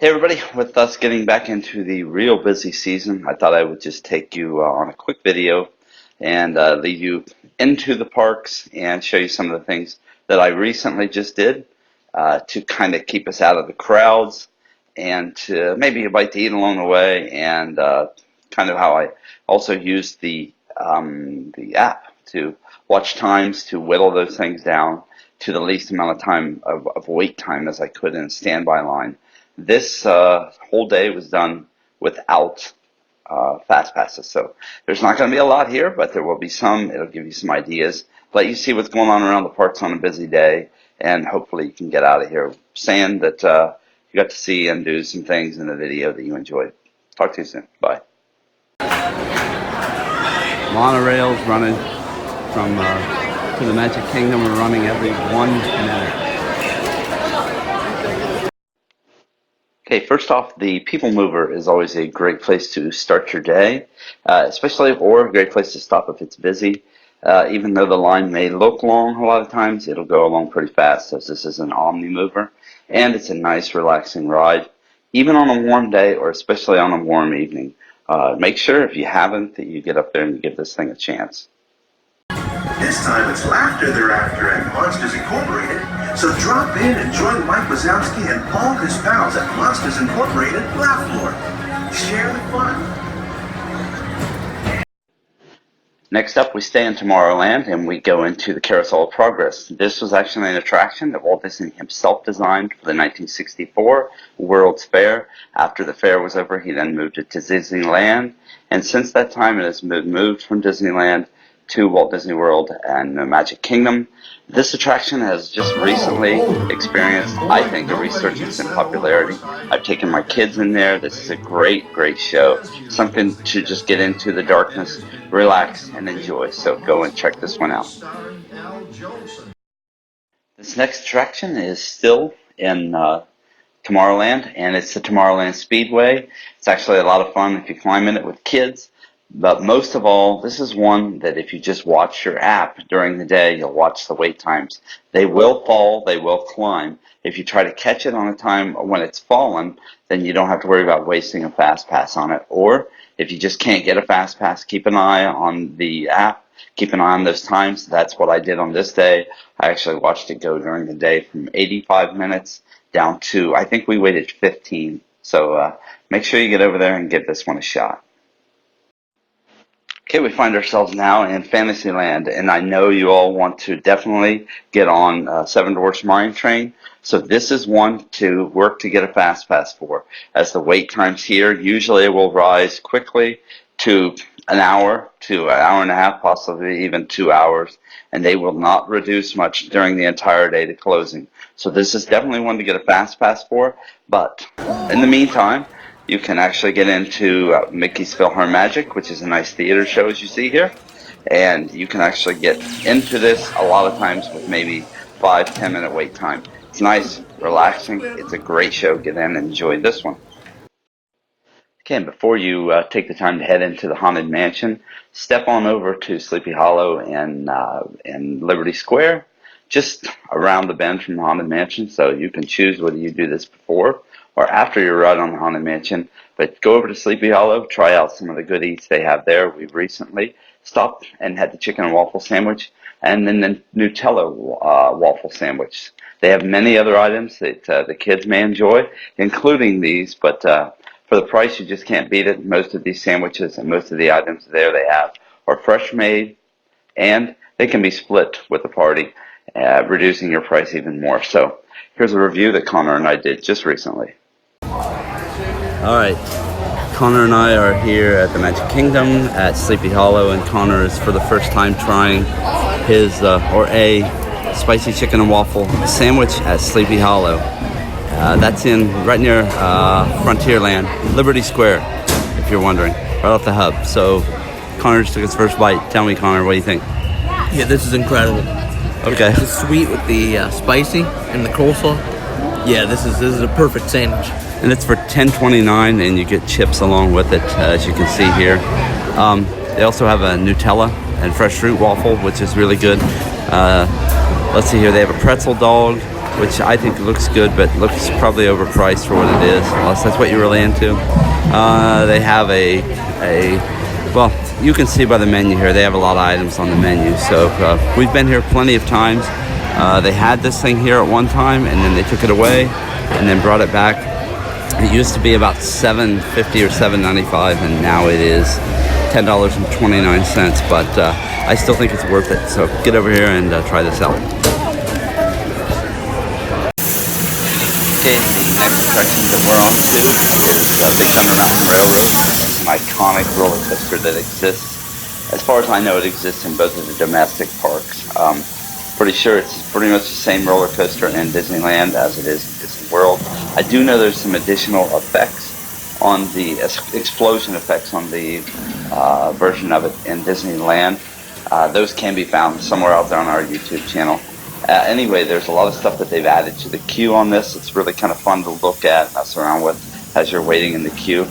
Hey everybody, with us getting back into the real busy season, I thought I would just take you on a quick video and lead you into the parks and show you some of the things that I recently just did to kind of keep us out of the crowds and to maybe a bite to eat along the way, and kind of how I also used the app to watch times, to whittle those things down to the least amount of time of wait time as I could in a standby line. This whole day was done without fast passes, so there's not going to be a lot here, but there will be some. It'll give you some ideas, let you see what's going on around the parks on a busy day, and hopefully you can get out of here saying that you got to see and do some things in the video that you enjoyed. Talk to you soon. Bye. Monorails running from to the Magic Kingdom are running every 1 minute. Okay, first off, the People Mover is always a great place to start your day, especially, or a great place to stop if it's busy. Even though the line may look long a lot of times, it'll go along pretty fast, as this is an Omni Mover, and it's a nice, relaxing ride, even on a warm day or especially on a warm evening. Make sure, if you haven't, that you get up there and you give this thing a chance. This time it's laughter they're after at Monsters Incorporated. So drop in and join Mike Wazowski and all his pals at Monsters Incorporated Laugh Floor. Share the fun. Next up, we stay in Tomorrowland and we go into the Carousel of Progress. This was actually an attraction that Walt Disney himself designed for the 1964 World's Fair. After the fair was over, he then moved it to Disneyland, and since that time it has moved from Disneyland to Walt Disney World and the Magic Kingdom. This attraction has just recently experienced, I think, a resurgence in popularity. I've taken my kids in there. This is a great, great show. Something to just get into the darkness, relax, and enjoy. So go and check this one out. This next attraction is still in Tomorrowland, and it's the Tomorrowland Speedway. It's actually a lot of fun if you climb in it with kids. But most of all, this is one that if you just watch your app during the day, you'll watch the wait times. They will fall, they will climb. If you try to catch it on a time when it's fallen, then you don't have to worry about wasting a fast pass on it. Or if you just can't get a fast pass, keep an eye on the app, keep an eye on those times. That's what I did on this day. I actually watched it go during the day from 85 minutes down to, I think we waited 15. So make sure you get over there and give this one a shot. Okay, we find ourselves now in Fantasyland, and I know you all want to definitely get on Seven Dwarfs Mine Train, so this is one to work to get a fast pass for, as the wait times here usually will rise quickly to an hour and a half, possibly even 2 hours, and they will not reduce much during the entire day to closing. So this is definitely one to get a fast pass for, but in the meantime, you can actually get into Mickey's PhilharMagic, which is a nice theater show, as you see here. And you can actually get into this a lot of times with maybe 5-10 minute wait time. It's nice, relaxing. It's a great show. Get in and enjoy this one. Okay, and before you take the time to head into the Haunted Mansion, step on over to Sleepy Hollow and Liberty Square, just around the bend from the Haunted Mansion. So you can choose whether you do this before or after your ride on the Haunted Mansion. But go over to Sleepy Hollow, try out some of the good eats they have there. We've recently stopped and had the chicken and waffle sandwich, and then the Nutella waffle sandwich. They have many other items that the kids may enjoy, including these, but for the price, you just can't beat it. Most of these sandwiches and most of the items there they have are fresh made, and they can be split with the party, reducing your price even more. So here's a review that Connor and I did just recently. Alright, Connor and I are here at the Magic Kingdom at Sleepy Hollow, and Connor is for the first time trying his, a spicy chicken and waffle sandwich at Sleepy Hollow. That's in right near Frontierland, Liberty Square, if you're wondering, right off the hub. So Connor just took his first bite. Tell me, Connor, what do you think? Yeah, this is incredible. Okay. The sweet with the spicy and the coleslaw. Yeah, this is a perfect sandwich. And it's for $10.29, and you get chips along with it, as you can see here. They also have a Nutella and fresh fruit waffle, which is really good. Let's see here. They have a pretzel dog, which I think looks good, but looks probably overpriced for what it is, unless that's what you're really into. They have well, you can see by the menu here, they have a lot of items on the menu. So we've been here plenty of times. They had this thing here at one time, and then they took it away, and then brought it back. It used to be about $7.50 or $7.95, and now it is $10.29. But I still think it's worth it. So get over here and try this out. Okay, the next attraction that we're on to is Big Thunder Mountain Railroad. It's an iconic roller coaster that exists. As far as I know, it exists in both of the domestic parks. Pretty sure it's pretty much the same roller coaster in Disneyland as it is in Disney World. I do know there's some additional effects on the explosion effects on the version of it in Disneyland. Those can be found somewhere out there on our YouTube channel. Anyway, there's a lot of stuff that they've added to the queue on this. It's really kind of fun to look at, mess around with as you're waiting in the queue.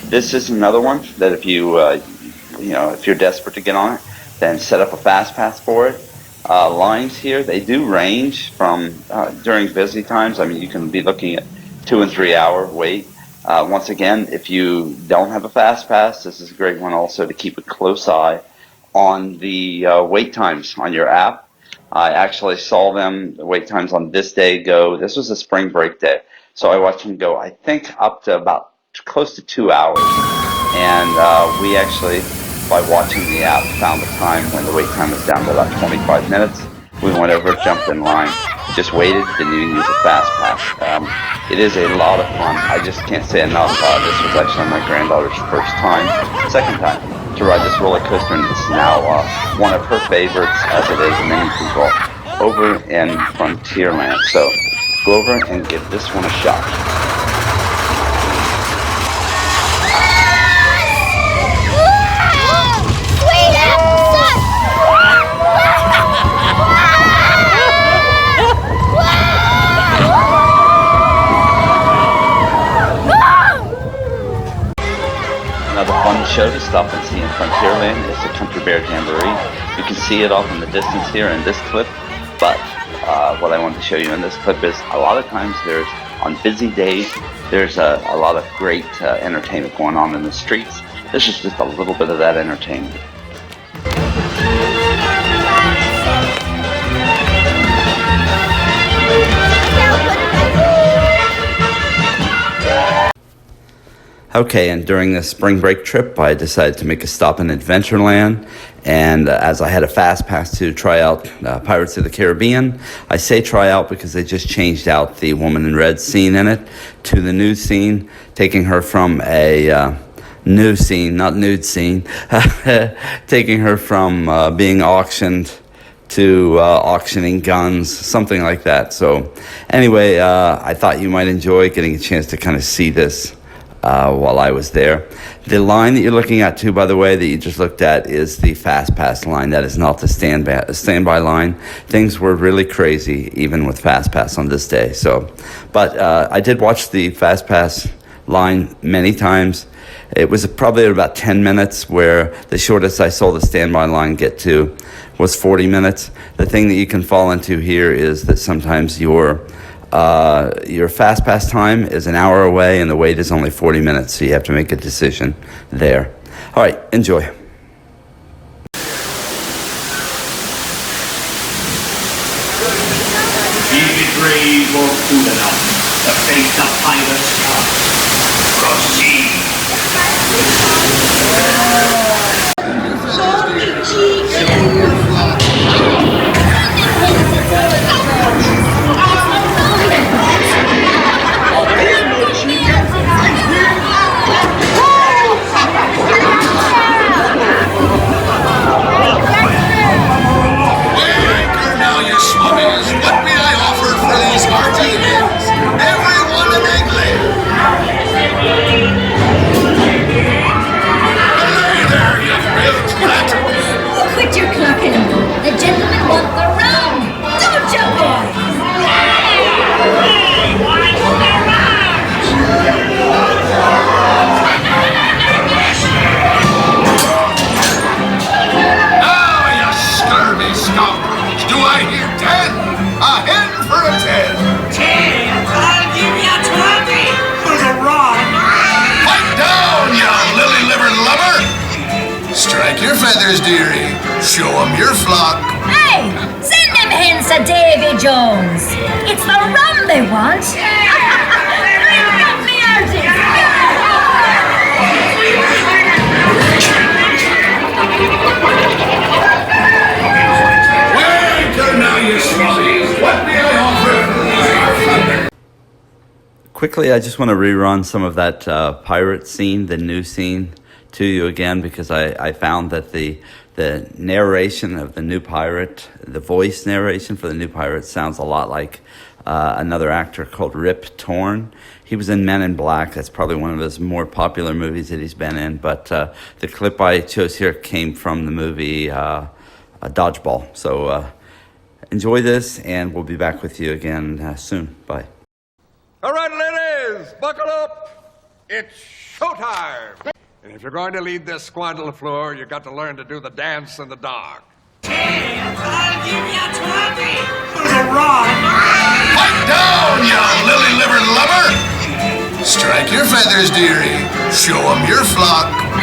This is another one that if if you're desperate to get on it, then set up a fast pass for it. Lines here, they do range from during busy times. I mean, you can be looking at 2 and 3 hour wait. Once again, if you don't have a fast pass, this is a great one also to keep a close eye on the wait times on your app. I actually saw them, the wait times on this day go, this was a spring break day, so I watched them go, I think, up to about close to 2 hours. And we actually, by watching the app, found the time when the wait time was down to about 25 minutes. We went over, jumped in line, just waited, didn't even use a fast pass. It is a lot of fun. I just can't say enough. This was actually my granddaughter's second time to ride this roller coaster, and this is now one of her favorites, as it is many people over in Frontierland. So go over and give this one a shot. Another fun show to stop and see in Frontierland is the Country Bear Jamboree. You can see it off in the distance here in this clip, but what I wanted to show you in this clip is a lot of times on busy days, there's a lot of great entertainment going on in the streets. This is just a little bit of that entertainment. Okay, and during this spring break trip, I decided to make a stop in Adventureland, and as I had a fast pass to try out Pirates of the Caribbean, I say try out because they just changed out the Woman in Red scene in it to the new scene, taking her from a new scene, not nude scene, taking her from being auctioned to auctioning guns, something like that. So anyway, I thought you might enjoy getting a chance to kind of see this while I was there. The line that you're looking at too, by the way, that you just looked at is the Fast Pass line. That is not the standby line. Things were really crazy even with Fast Pass on this day. So, but I did watch the Fast Pass line many times. It was probably about 10 minutes, where the shortest I saw the standby line get to was 40 minutes. The thing that you can fall into here is that sometimes your fast pass time is an hour away and the wait is only 40 minutes, so you have to make a decision there. All right, enjoy. Be brave or cool enough to face the pirates. Proceed. feathers, dearie. Show 'em your flock. Hey, send them hens to Davy Jones. It's the rum they want. Lovely Welcome now, you swabbies. What may I offer? Quickly, I just want to rerun some of that pirate scene, the new scene, to you again, because I found that the narration of the new pirate, the voice narration for the new pirate, sounds a lot like another actor called Rip Torn. He was in Men in Black. That's probably one of his more popular movies that he's been in. But the clip I chose here came from the movie Dodgeball. So enjoy this, and we'll be back with you again soon. Bye. All right, ladies, buckle up. It's showtime. And if you're going to lead this squad to the floor, you got to learn to do the dance in the dark. I'll give you 20 for the run. Pipe down, you lily-livered lover. Strike your feathers, dearie. Show 'em your flock.